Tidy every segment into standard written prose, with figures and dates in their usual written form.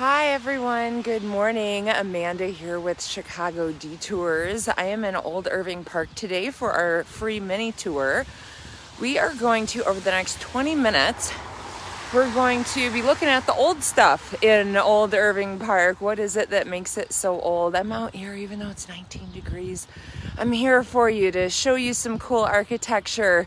Hi everyone, good morning. Amanda here with Chicago Detours. I am in Old Irving Park today for our free mini tour. We are going to, over the next 20 minutes, we're going to be looking at the old stuff in Old Irving Park. What is it that makes it so old? I'm out here even though it's 19 degrees. I'm here for you to show you some cool architecture,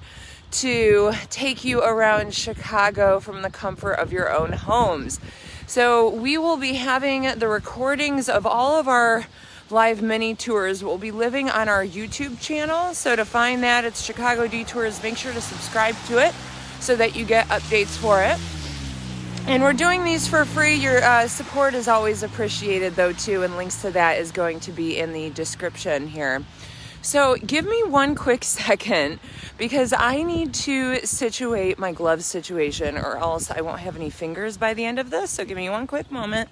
to take you around Chicago from the comfort of your own homes. So we will be having the recordings of all of our live mini tours. We'll be living on our YouTube channel. So to find that, it's Chicago Detours. Make sure to subscribe to it so that you get updates for it. And we're doing these for free. Your support is always appreciated though too, and links to that is going to be in the description here. So give me one quick second because I need to situate my glove situation or else I won't have any fingers by the end of this. So give me one quick moment.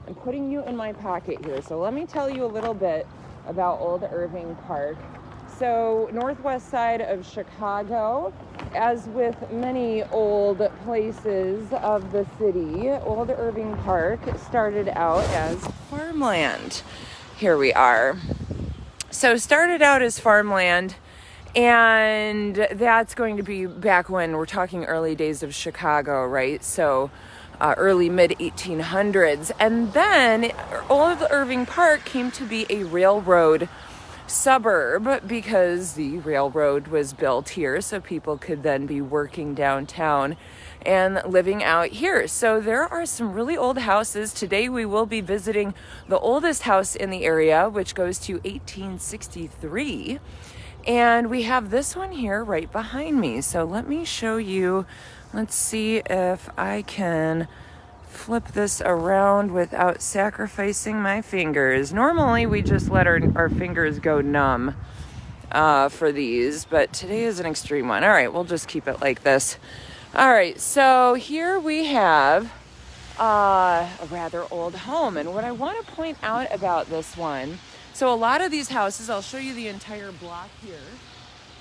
I'm putting you in my pocket here. So let me tell you a little bit about Old Irving Park. So northwest side of Chicago, as with many old places of the city, Old Irving Park started out as farmland. Here we are. So started out as farmland, and that's going to be back when we're talking early days of Chicago, right? So early mid 1800s. And then Old Irving Park came to be a railroad suburb because the railroad was built here, so people could then be working downtown and living out here. So there are some really old houses. Today we will be visiting the oldest house in the area, which goes to 1863. And we have this one here right behind me. So let me show you. Let's see if I can flip this around without sacrificing my fingers. Normally we just let our fingers go numb for these, but today is an extreme one. All right, we'll just keep it like this. All right, so here we have a rather old home. And what I want to point out about this one, so a lot of these houses, I'll show you the entire block here.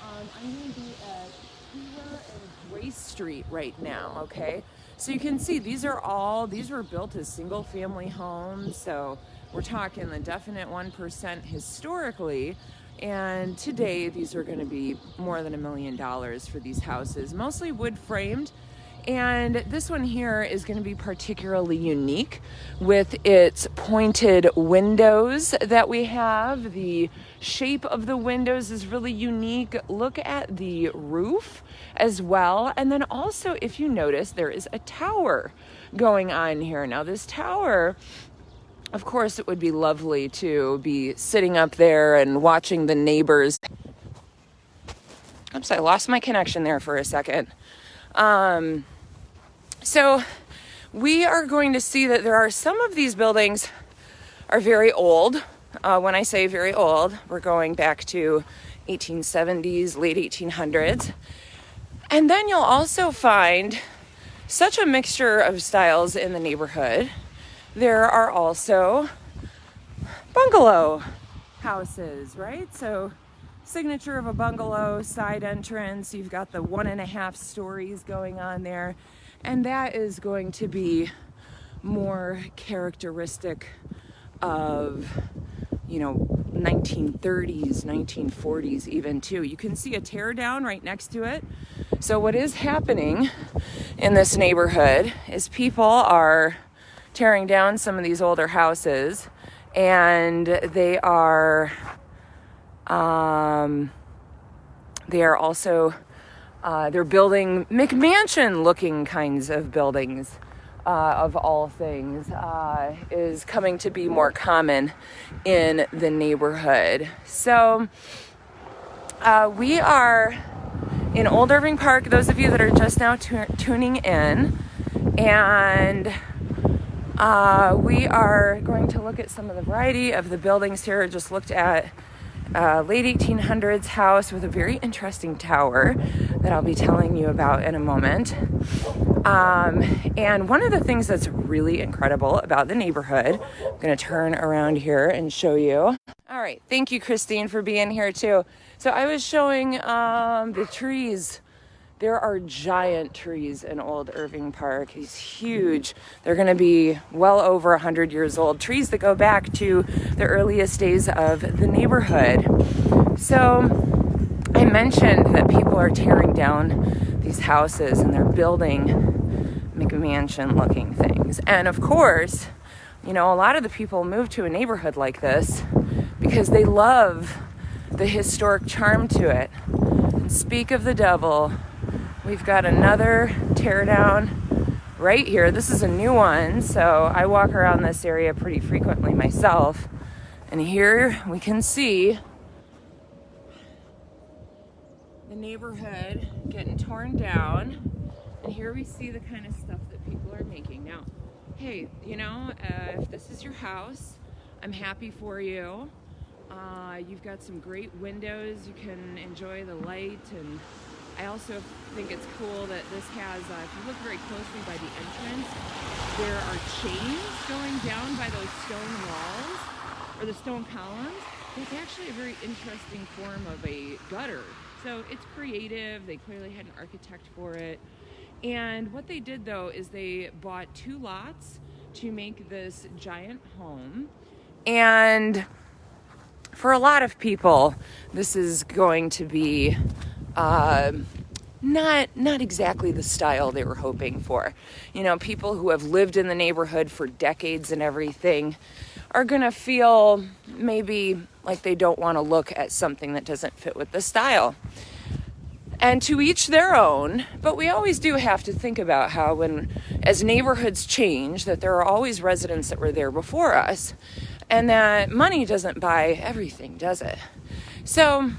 I'm going to be at Hoover and Grace Street right now, okay? So you can see these were built as single family homes. So we're talking the definite 1% historically. And today, these are going to be more than $1 million for these houses, mostly wood framed. And this one here is going to be particularly unique with its pointed windows that we have. The shape of the windows is really unique. Look at the roof as well. And then also, if you notice, there is a tower going on here. Now, this tower, of course, it would be lovely to be sitting up there and watching the neighbors. Oops, I lost my connection there for a second. So we are going to see that there are some of these buildings are very old. When I say very old, we're going back to 1870s, late 1800s. And then you'll also find such a mixture of styles in the neighborhood. There are also bungalow houses, right? So signature of a bungalow, side entrance. You've got the 1.5 stories going on there. And that is going to be more characteristic of, 1930s, 1940s even too. You can see a tear down right next to it. So what is happening in this neighborhood is people are tearing down some of these older houses, and they are also they're building McMansion looking kinds of buildings, of all things, is coming to be more common in the neighborhood. So we are in Old Irving Park, those of you that are just now tuning in, and we are going to look at some of the variety of the buildings here. Just looked at late 1800s house with a very interesting tower that I'll be telling you about in a moment. And one of the things that's really incredible about the neighborhood, I'm going to turn around here and show you. All right. Thank you, Christine, for being here too. So I was showing the trees There are giant trees in Old Irving Park, these huge, they're going to be well over 100 years old, trees that go back to the earliest days of the neighborhood. So I mentioned that people are tearing down these houses and they're building McMansion looking things. And of course, a lot of the people move to a neighborhood like this because they love the historic charm to it. And speak of the devil, we've got another teardown right here. This is a new one, so I walk around this area pretty frequently myself. And here we can see the neighborhood getting torn down. And here we see the kind of stuff that people are making. Now, hey, if this is your house, I'm happy for you. You've got some great windows. You can enjoy the light. And I also think it's cool that this has, if you look very closely by the entrance, there are chains going down by those stone walls or the stone columns. It's actually a very interesting form of a gutter. So it's creative. They clearly had an architect for it. And what they did, though, is they bought 2 lots to make this giant home. And for a lot of people, this is going to be not exactly the style they were hoping for. People who have lived in the neighborhood for decades and everything are going to feel maybe like they don't want to look at something that doesn't fit with the style. And to each their own, but we always do have to think about how as neighborhoods change, that there are always residents that were there before us, and that money doesn't buy everything, does it? So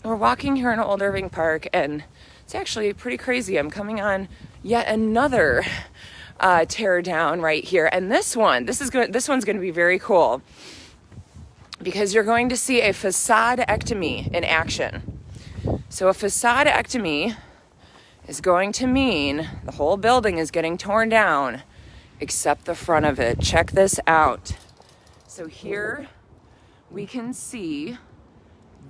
we're walking here in Old Irving Park, and it's actually pretty crazy. I'm coming on yet another tear down right here, and this one's going to be very cool because you're going to see a facade-ectomy in action. So a facade-ectomy is going to mean the whole building is getting torn down except the front of it. Check this out. So here we can see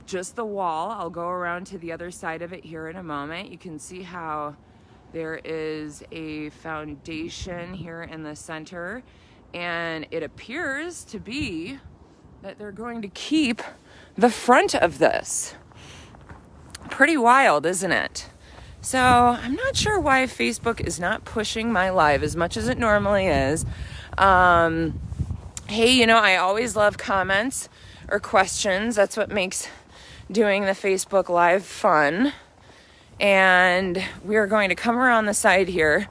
just the wall. I'll go around to the other side of it here in a moment. You can see how there is a foundation here in the center, and it appears to be that they're going to keep the front of this. Pretty wild, isn't it? So I'm not sure why Facebook is not pushing my live as much as it normally is. Hey, I always love comments or questions. That's what makes doing the Facebook Live fun. And we are going to come around the side here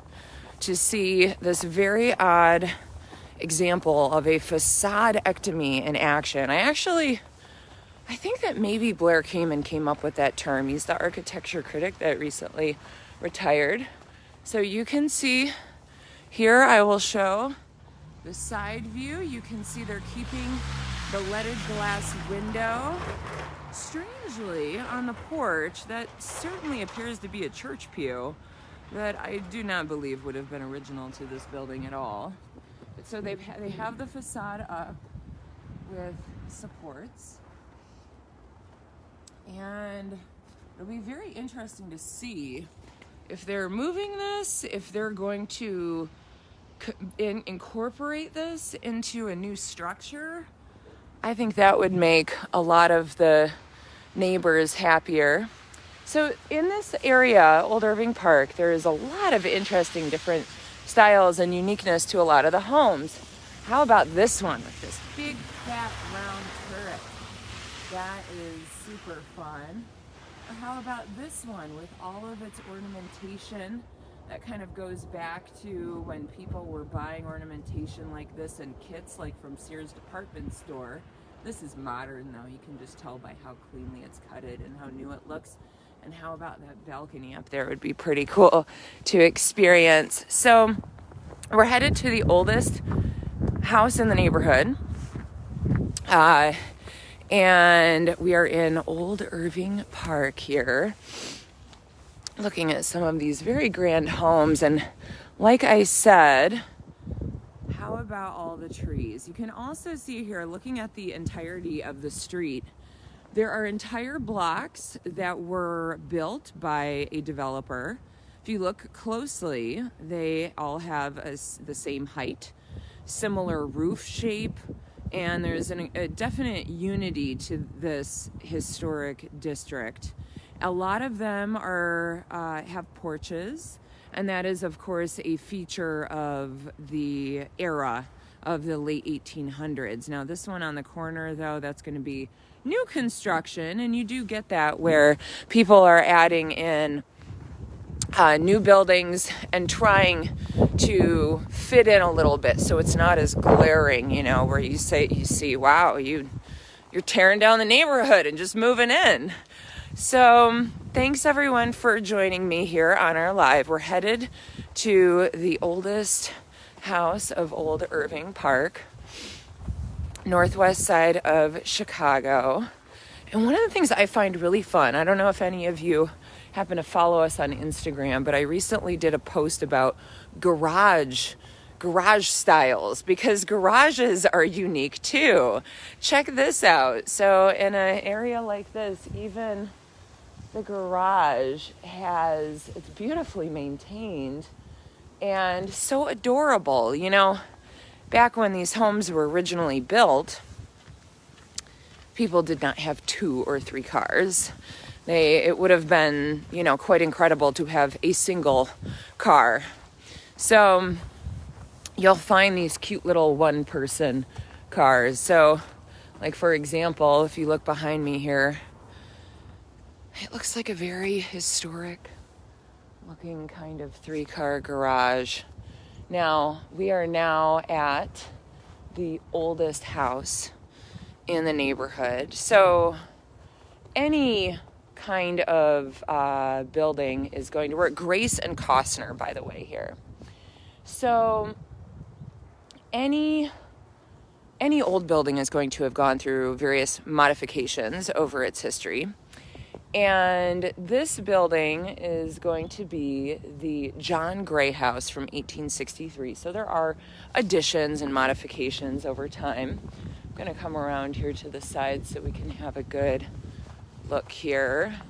to see this very odd example of a facade-ectomy in action. I think that maybe Blair came up with that term. He's the architecture critic that recently retired. So you can see here, I will show the side view. You can see they're keeping the leaded glass window. Strangely, on the porch, that certainly appears to be a church pew that I do not believe would have been original to this building at all. So they have the facade up with supports. And it'll be very interesting to see if they're moving this, if they're going to incorporate this into a new structure. I think that would make a lot of the neighbors happier. So in this area, Old Irving Park, there is a lot of interesting different styles and uniqueness to a lot of the homes. How about this one with this big, fat, round turret? That is super fun. Or how about this one with all of its ornamentation that kind of goes back to when people were buying ornamentation like this in kits, like from Sears department store. This is modern though. You can just tell by how cleanly it's cutted and how new it looks. And how about that balcony up there? It would be pretty cool to experience. So we're headed to the oldest house in the neighborhood. And we are in Old Irving Park here, looking at some of these very grand homes. And like I said, how about all the trees? You can also see here, looking at the entirety of the street, There are entire blocks that were built by a developer. If you look closely, they all have the same height, similar roof shape, and there's a definite unity to this historic district. A lot of them are have porches, and that is, of course, a feature of the era of the late 1800s. Now, this one on the corner, though, that's going to be new construction, and you do get that where people are adding in new buildings and trying to fit in a little bit so it's not as glaring, you know, where you see, wow, you're tearing down the neighborhood and just moving in. So thanks everyone for joining me here on our live. We're headed to the oldest house of Old Irving Park, northwest side of Chicago. And one of the things I find really fun, I don't know if any of you happen to follow us on Instagram, but I recently did a post about garage styles, because garages are unique too. Check this out. So in an area like this, even the garage it's beautifully maintained and so adorable. You know, back when these homes were originally built, people did not have 2 or 3 cars. It would have been, you know, quite incredible to have a single car. So you'll find these cute little one-person cars. So, like, for example, if you look behind me here, it looks like a very historic looking kind of 3-car garage. Now, we are now at the oldest house in the neighborhood. So any kind of building is going to work. Grace and Costner, by the way, here. So any old building is going to have gone through various modifications over its history. And this building is going to be the John Gray House from 1863. So there are additions and modifications over time. I'm going to come around here to the side so we can have a good look here.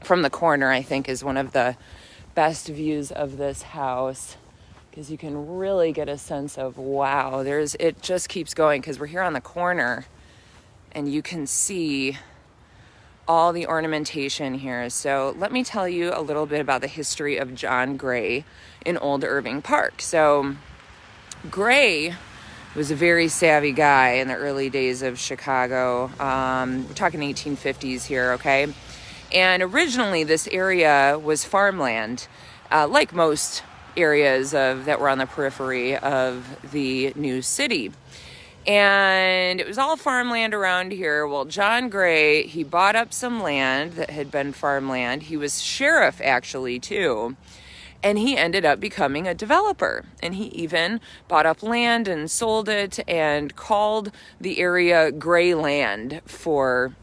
From the corner, I think, is one of the best views of this house, because you can really get a sense of, wow, it just keeps going, because we're here on the corner and you can see all the ornamentation here. So let me tell you a little bit about the history of John Gray in Old Irving Park. So Gray was a very savvy guy in the early days of Chicago. We're talking 1850s here, okay? And originally this area was farmland, like most areas that were on the periphery of the new city. And it was all farmland around here. Well, John Gray, he bought up some land that had been farmland. He was sheriff, actually, too. And he ended up becoming a developer. And he even bought up land and sold it and called the area Gray Land for,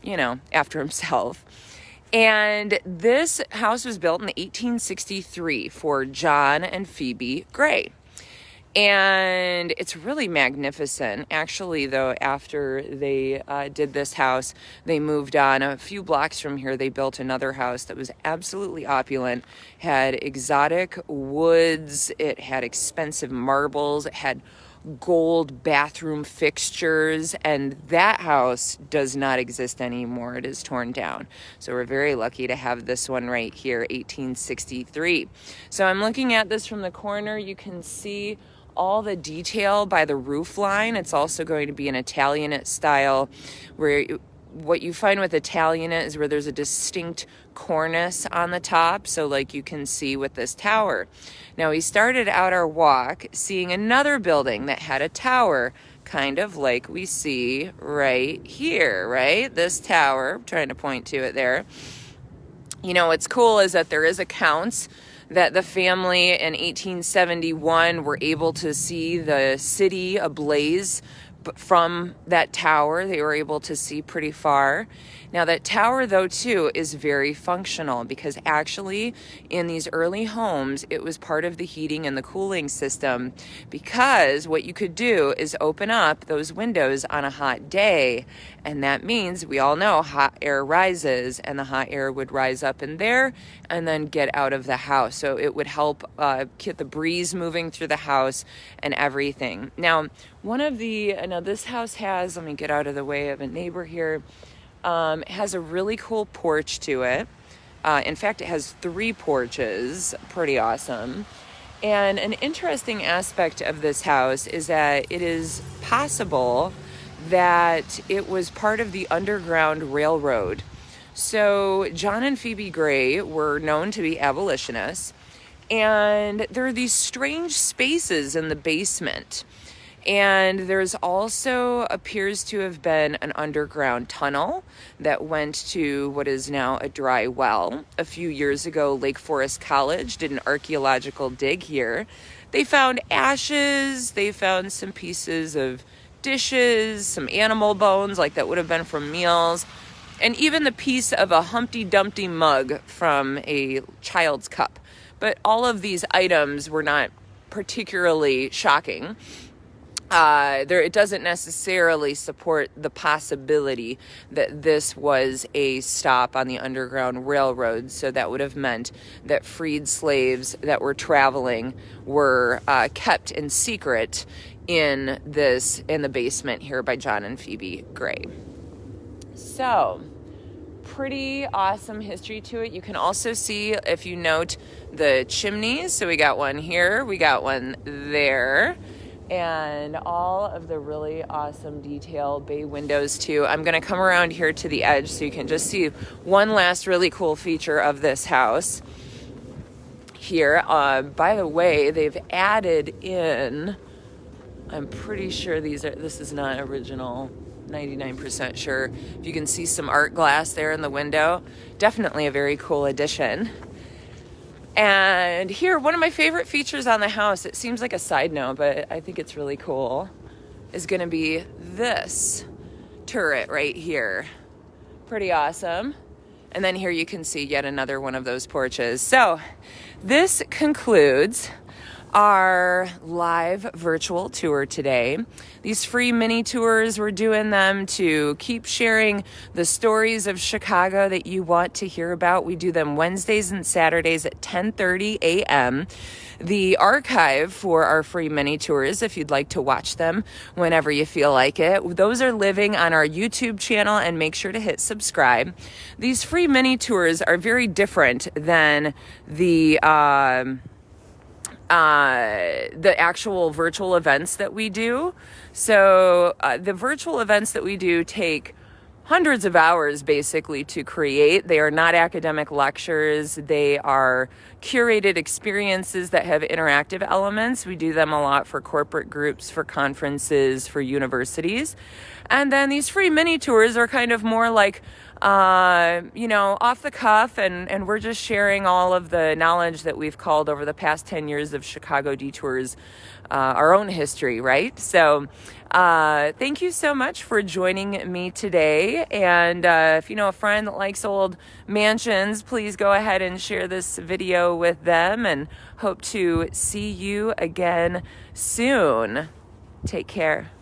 after himself. And this house was built in 1863 for John and Phoebe Gray. And it's really magnificent. Actually, though, after they did this house, they moved on. A few blocks from here, they built another house that was absolutely opulent, had exotic woods, it had expensive marbles, it had gold bathroom fixtures, and that house does not exist anymore. It is torn down. So we're very lucky to have this one right here, 1863. So I'm looking at this from the corner. You can see all the detail by the roof line. It's also going to be an Italianate style, where what you find with Italianate is where there's a distinct cornice on the top. So like you can see with this tower. Now we started out our walk seeing another building that had a tower, kind of like we see right here, right? This tower, I'm trying to point to it there. What's cool is that there is accounts that the family in 1871 were able to see the city ablaze But from that tower, they were able to see pretty far. Now, that tower, though, too, is very functional because actually in these early homes, it was part of the heating and the cooling system, because what you could do is open up those windows on a hot day. And that means, we all know, hot air rises, and the hot air would rise up in there and then get out of the house. So it would help get the breeze moving through the house and everything. Now, this house has, let me get out of the way of a neighbor here, has a really cool porch to it. In fact, it has 3 porches, pretty awesome. And an interesting aspect of this house is that it is possible that it was part of the Underground Railroad. So John and Phoebe Gray were known to be abolitionists, and there are these strange spaces in the basement. And there's also appears to have been an underground tunnel that went to what is now a dry well. A few years ago, Lake Forest College did an archaeological dig here. They found ashes, they found some pieces of dishes, some animal bones, like that would have been from meals, and even the piece of a Humpty Dumpty mug from a child's cup. But all of these items were not particularly shocking. It doesn't necessarily support the possibility that this was a stop on the Underground Railroad. So that would have meant that freed slaves that were traveling were kept in secret in the basement here by John and Phoebe Gray. So, pretty awesome history to it. You can also see, if you note, the chimneys. So we got one here, we got one there, and all of the really awesome detail bay windows too. I'm going to come around here to the edge so you can just see one last really cool feature of this house here. By the way, they've added in, I'm pretty sure this is not original, 99% sure. If you can see some art glass there in the window, definitely a very cool addition. And here, one of my favorite features on the house, it seems like a side note, but I think it's really cool, is going to be this turret right here. Pretty awesome. And then here you can see yet another one of those porches. So this concludes our live virtual tour today. These free mini tours, we're doing them to keep sharing the stories of Chicago that you want to hear about. We do them Wednesdays and Saturdays at 10:30 a.m. The archive for our free mini tours, if you'd like to watch them whenever you feel like it, those are living on our YouTube channel, and make sure to hit subscribe. These free mini tours are very different than the actual virtual events that we do. So the virtual events that we do take hundreds of hours basically to create. They are not academic lectures. They are curated experiences that have interactive elements. We do them a lot for corporate groups, for conferences, for universities. And then these free mini tours are kind of more like off the cuff, and we're just sharing all of the knowledge that we've culled over the past 10 years of Chicago Detours, our own history, right? So thank you so much for joining me today. And if you know a friend that likes old mansions, please go ahead and share this video with them, and hope to see you again soon. Take care.